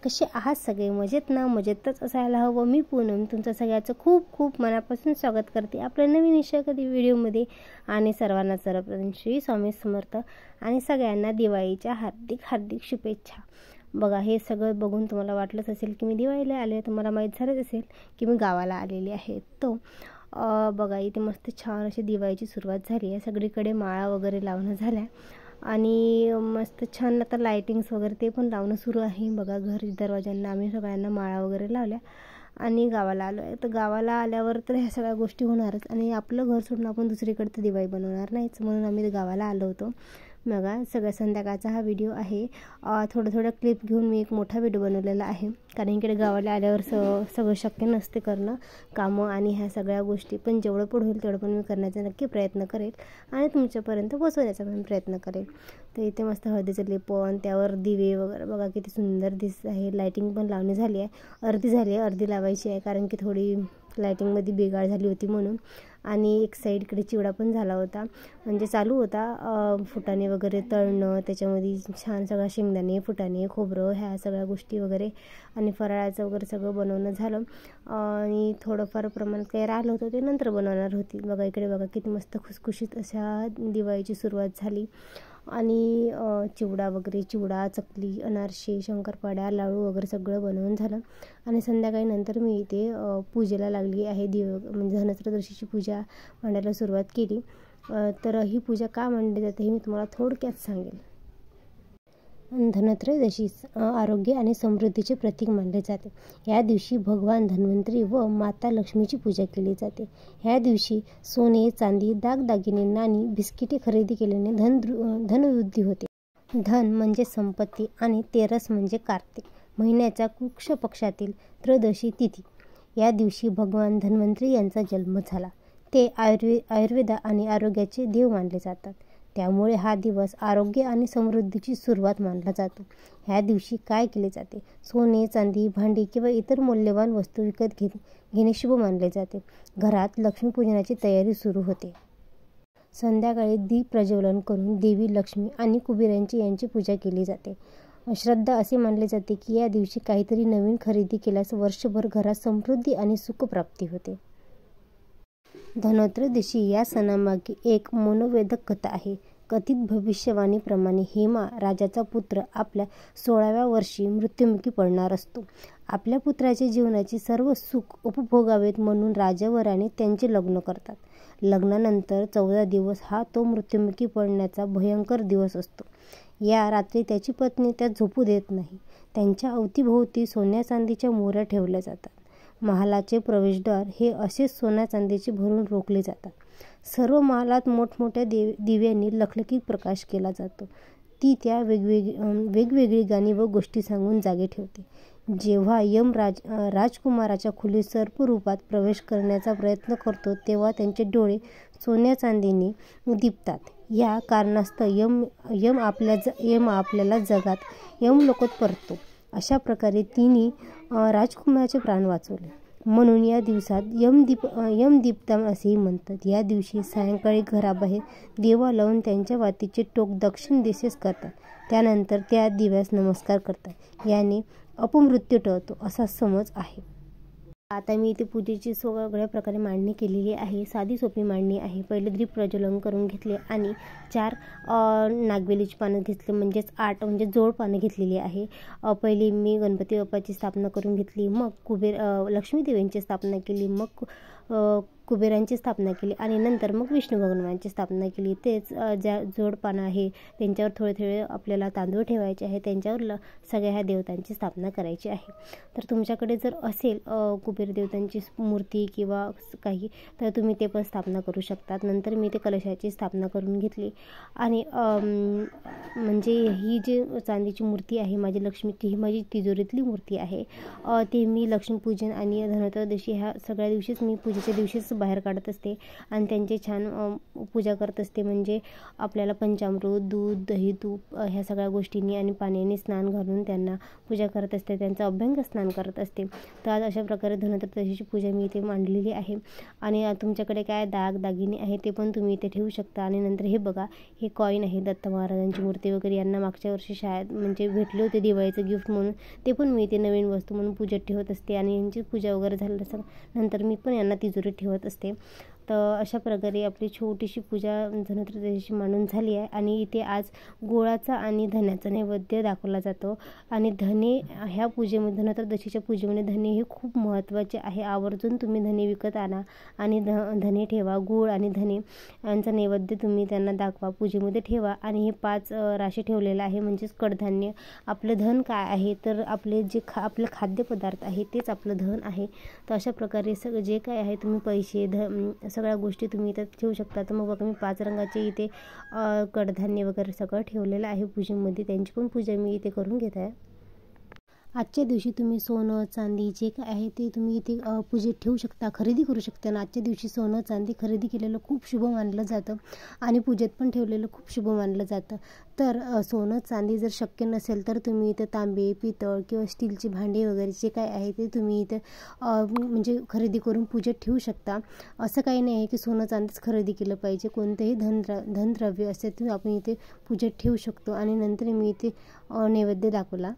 कसे आहात सगळे? मजेत ना? मजेतच असायला हवं. मी पूनम तुमचं सगळ्याचं खूप खूप मनापासून स्वागत करते आपल्या नवीन कधी व्हिडिओमध्ये. आणि सर्वांना श्री स्वामी समर्थ आणि सगळ्यांना दिवाळीच्या हार्दिक हार्दिक शुभेच्छा. बघा, हे सगळं बघून तुम्हाला वाटलंच असेल की मी दिवाळीला आले, तुम्हाला माहीत झालंच असेल की मी गावाला आलेली आहे. तो बघा, इथे मस्त छान अशी दिवाळीची सुरुवात झाली आहे. सगळीकडे माळा वगैरे लावणं झाल्या आणि मस्त छान आता लायटिंग्स वगैरे ते पण लावणं सुरू आहे. बघा, घर दरवाजांना आम्ही सगळ्यांना माळा वगैरे लावल्या आणि गावाला आलो आहे. तर गावाला आल्यावर तर ह्या सगळ्या गोष्टी होणारच आणि आपलं घर सोडून आपण दुसरीकडे तर दिवाळी बनवणार नाहीच, म्हणून आम्ही गावाला आलो होतो. बघा, सगळ्या संध्याकाळचा हा व्हिडिओ आहे. थोडं क्लिप घेऊन मी एक मोठा व्हिडिओ बनवलेला आहे, कारण इकडे गावाला आल्यावर सगळं शक्य नसते करणं, कामं आणि ह्या सगळ्या गोष्टी. पण जेवढं पण होईल तेवढं पण मी करण्याचा नक्की प्रयत्न करेल आणि तुमच्यापर्यंत पोचवण्याचा पण प्रयत्न करेल. तर इथे मस्त हळदीचं लेपन, त्यावर दिवे वगैरे बघा किती सुंदर दिसत आहे. लायटिंग पण लावणी झाली आहे, अर्धी झाली आहे, अर्धी लावायची आहे, कारण की थोडी लायटिंगमध्ये बिघाड झाली होती म्हणून. आणि एक साईडकडे चिवडा पण झाला होता, म्हणजे चालू होता फुटाणे वगैरे तळणं, त्याच्यामध्ये छान सगळं शेंगदाणे, फुटाणे, खोबरं ह्या सगळ्या गोष्टी वगैरे आणि फराळाचं वगैरे सगळं बनवणं झालं. आणि थोडंफार प्रमाणात काही राहिलं होतं ते नंतर बनवणार होती. बघा, इकडे बघा किती मस्त खुसखुशीत अशा दिवाळीची सुरुवात झाली. आणि चिवडा, चकली, अनारसे, शंकरपाड्या, लाडू वगैरे सगळं बनवून झालं. आणि संध्याकाळी नंतर मी इथे पूजेला लागली आहे. म्हणजे धनत्रयोदशीची पूजा मांडायला सुरुवात केली. तर ही पूजा का मांडली जाते हे मी तुम्हाला थोडक्यात सांगेल. धनत्रयोदशी आरोग्य आणि समृद्धीचे प्रतीक मानले जाते. या दिवशी भगवान धन्वंतरी व माता लक्ष्मीची पूजा केली जाते. ह्या दिवशी सोने, चांदी, दागदागिने, नाणी, बिस्किटे खरेदी केल्याने धनवृद्धी होते. धन म्हणजे संपत्ती आणि तेरस म्हणजे कार्तिक महिन्याच्या कृष्ण पक्षातील त्रयोदशी तिथी. या दिवशी भगवान धन्वंतरी यांचा जन्म झाला. ते आयुर्वेद आणि आरोग्याचे देव मानले जातात. त्यामुळे हा दिवस आरोग्य आणि समृद्धीची सुरुवात मानला जातो. ह्या दिवशी काय केले जाते? सोने, चांदी, भांडी किंवा इतर मौल्यवान वस्तू विकत घेणे शुभ मानले जाते. घरात लक्ष्मीपूजनाची तयारी सुरू होते. संध्याकाळी दीप प्रज्वलन करून देवी लक्ष्मी आणि कुबेरांची यांची पूजा केली जाते. श्रद्धा असे मानले जाते की या दिवशी काहीतरी नवीन खरेदी केल्यास वर्षभर घरात समृद्धी आणि सुखप्राप्ती होते. धनत्रयोदशी या सणामागे एक मनोवेधक कथा आहे. कथित भविष्यवाणीप्रमाणे हेमा राजाचा पुत्र आपल्या 16व्या वर्षी मृत्युमुखी पडणार असतो. आपल्या पुत्राच्या जीवनाची सर्व सुख उपभोगावेत म्हणून राजा व राणी त्यांचे लग्न करतात. लग्नानंतर 14 दिवस हा तो मृत्युमुखी पडण्याचा भयंकर दिवस असतो. या रात्री त्याची पत्नी त्यात झोपू देत नाही. त्यांच्या अवतीभोवती सोन्या चांदीच्या मोहऱ्या ठेवल्या जातात. महालाचे प्रवेशद्वार हे असेच सोन्या चांदीचे भरून रोखले जातात. सर्व महालात मोठमोठ्या दिव्यांनी लखलखीत प्रकाश केला जातो. ती त्या वेगवेगळी गाणी व गोष्टी सांगून जागे ठेवते. जेव्हा यम राजकुमाराच्या खोलीत सर्परूपात प्रवेश करण्याचा प्रयत्न करतो तेव्हा त्यांचे डोळे सोन्या चांदीने दिपतात. या कारणास्तव यम आपल्याला जगात यमलोकात परतो. अशा प्रकारे तिने राजकुमाराचे प्राण वाचवले, म्हणून या दिवसात यमदीपदान असेही म्हणतात. या दिवशी सायंकाळी घराबाहेर दिवा लावून त्यांच्या वातीचे टोक दक्षिण दिशेस करतात. त्यानंतर त्या दिव्यास नमस्कार करतात. याने अपमृत्यू टळतो असा समज आहे. आता मी इथे पूजेची सगळ्या प्रकारे मांडणी केलेली आहे. साधी सोपी मांडणी आहे. पहिले दीप प्रज्वलन करून घेतले आणि 4 नागवेलीची पानं घेतली, म्हणजेच 8 म्हणजे जोड पानं घेतलेली आहे. पहिले मी गणपती बाप्पाची स्थापना करून घेतली, मग लक्ष्मीदेवींची स्थापना केली, मग कुबेरांची स्थापना केली आणि नंतर मग विष्णू भगवानांची स्थापना केली. तेच ज्या जोड पानं आहे त्यांच्यावर थोडे आपल्याला तांदूळ ठेवायचे आहे, त्यांच्यावर सगळ्या ह्या देवतांची स्थापना करायची आहे. तर तुमच्याकडे जर असेल कुबेर देवतांची मूर्ती किंवा काही, तर तुम्ही ते पण स्थापना करू शकतात. नंतर मी ते कलशाची स्थापना करून घेतली आणि म्हणजे ही जी चांदीची मूर्ती आहे माझी लक्ष्मीची, ही माझी तिजोरीतली मूर्ती आहे. ते मी लक्ष्मीपूजन आणि धनत्रयोदशी ह्या सगळ्या दिवशीच मी पूजेच्या दिवशीच वास बाहेर काढत असते आणि त्यांची छान पूजा करत असते. म्हणजे आपल्याला पंचामृत, दूध, दही, तूप ह्या सगळ्या गोष्टींनी आणि पाण्याने स्नान घालून त्यांना पूजा करत असते, त्यांचं अभ्यंग स्नान करत असते. तर आज अशा प्रकारे धनत्रयोदशीची पूजा मी इथे मांडलेली आहे. आणि तुमच्याकडे काय दागिने आहे ते पण तुम्ही इथे ठेवू शकता. आणि नंतर हे बघा, हे कॉईन आहे, दत्त महाराजांची मूर्ती वगैरे. यांना मागच्या वर्षी शाळेत म्हणजे भेटले होते दिवाळीचं गिफ्ट म्हणून, ते पण मी इथे नवीन वस्तू म्हणून पूजेत ठेवत असते. आणि यांची पूजा वगैरे झाल्यानंतर नंतर मी पण यांना तिजोरीत ठेवत असते. तर अशा प्रकारे आपली छोटीशी पूजा धनत्रयोदशीची मांडून झाली आहे. आणि इथे आज गुळाचा आणि धन्याचा नैवेद्य दाखवला जातो. आणि धने ह्या पूजेमध्ये, धनत्रयोदशीच्या पूजेमध्ये धने हे खूप महत्त्वाचे आहे. आवर्जून तुम्ही धने विकत आणा आणि धने ठेवा. गूळ आणि धने यांचा नैवेद्य तुम्ही त्यांना दाखवा, पूजेमध्ये ठेवा. आणि हे 5 राशी ठेवलेलं आहे, म्हणजेच कडधान्य. आपलं धन काय आहे, तर आपले जे आपलं खाद्यपदार्थ आहे तेच आपलं धन आहे. तर अशा प्रकारे सगळं जे काय आहे, तुम्ही पैसे सगळ्या गोष्टी तुम्ही इथं ठेवू शकता. तर मग बघा, मी 5 रंगाचे इथे कडधान्य वगैरे सगळं ठेवलेलं आहे पूजेमध्ये. त्यांची पण पूजा मी इथे करून घेत आहे. आजच्या दिवशी तुम्ही सोनं, चांदी जे काय आहे ते तुम्ही इथे पूजेत ठेवू शकता, खरेदी करू शकता. आणि आजच्या दिवशी सोनं, चांदी खरेदी केलेलं खूप शुभ मानलं जातं आणि पूजेत पण ठेवलेलं खूप शुभ मानलं जातं. तर सोनं, चांदी जर शक्य नसेल तर तुम्ही इथं तांबे, पितळ किंवा स्टीलची भांडी वगैरे जे काय आहे ते तुम्ही इथे म्हणजे खरेदी करून पूजेत ठेवू शकता. असं काही नाही आहे की सोनं, चांदीच खरेदी केलं पाहिजे. कोणतेही धनद्रव्य असेल ते आपण इथे पूजेत ठेवू शकतो. आणि नंतर मी इथे नैवेद्य दाखवला.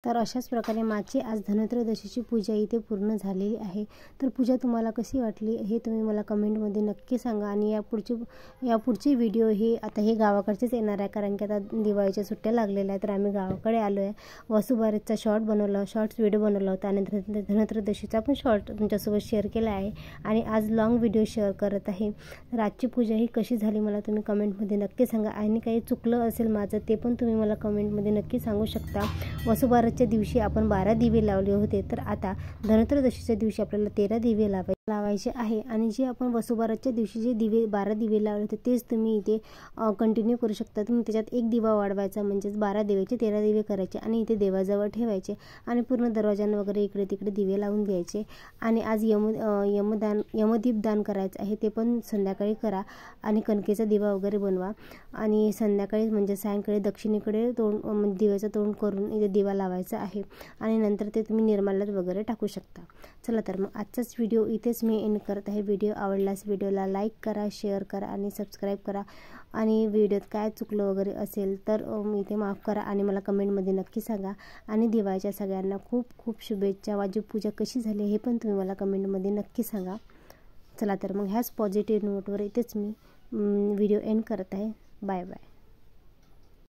तर अशाच प्रकारे माझी आज धनत्रयोदशीची पूजा इथे पूर्ण झालेली आहे. तर पूजा तुम्हाला कशी वाटली हे तुम्ही मला कमेंटमध्ये नक्की सांगा. आणि यापुढचे व्हिडिओ हे गावाकडचेच येणार आहे, कारण की आता दिवाळीच्या सुट्ट्या लागलेल्या आहेत. तर आम्ही गावाकडे आलो आहे. वसुबारसचा शॉर्ट्स व्हिडिओ बनवला होता आणि धनत्रयोदशीचा पण शॉर्ट तुमच्यासोबत शेअर केला आहे. आणि आज लॉंग व्हिडिओ शेअर करत आहे. तर आजची पूजा ही कशी झाली मला तुम्ही कमेंटमध्ये नक्की सांगा. आणि काही चुकलं असेल माझं ते पण तुम्ही मला कमेंटमध्ये नक्की सांगू शकता. वसुबारसच्या दिवशी आपण 12 दिवे लावले होते, तर आता धनत्रयोदशीच्या दिवशी आपल्याला 13 दिवे लावायचे आहे. आणि जे आपण वसुबारसच्या दिवशी जे 12 दिवे लावले होते तेच तुम्ही इथे कंटिन्यू करू शकता. तुम्ही त्याच्यात एक दिवा वाढवायचा, म्हणजेच 12 दिव्याचे 13 दिवे करायचे आणि इथे देवाजवळ ठेवायचे. आणि पूर्ण दरवाजांना वगैरे इकडे तिकडे दिवे लावून द्यायचे. आणि आज यमदीप दान करायचं आहे, ते पण संध्याकाळी करा. आणि कणकेचा दिवा वगैरे बनवा. आणि संध्याकाळी म्हणजे सायंकाळी दक्षिणेकडे दिव्याचं तोंड करून इथे दिवा लावायचा आहे. आणि नंतर ते तुम्ही निर्माल्यात वगैरे टाकू शकता. चला तर मग आजचाच व्हिडिओ इथेच मी एंड करत आहे. व्हिडिओ आवडल्यास व्हिडिओला लाईक करा, शेअर करा आणि सबस्क्राईब करा. आणि व्हिडिओत काय चुकलं वगैरे असेल तर मी इथे माफ करा आणि मला कमेंटमध्ये नक्की सांगा. आणि दिवाळीच्या सगळ्यांना खूप खूप शुभेच्छा. माझी पूजा कशी झाली हे पण तुम्ही मला कमेंटमध्ये नक्की सांगा. चला तर मग ह्याच पॉझिटिव्ह नोटवर इथेच मी व्हिडिओ एंड करत आहे. Bye bye.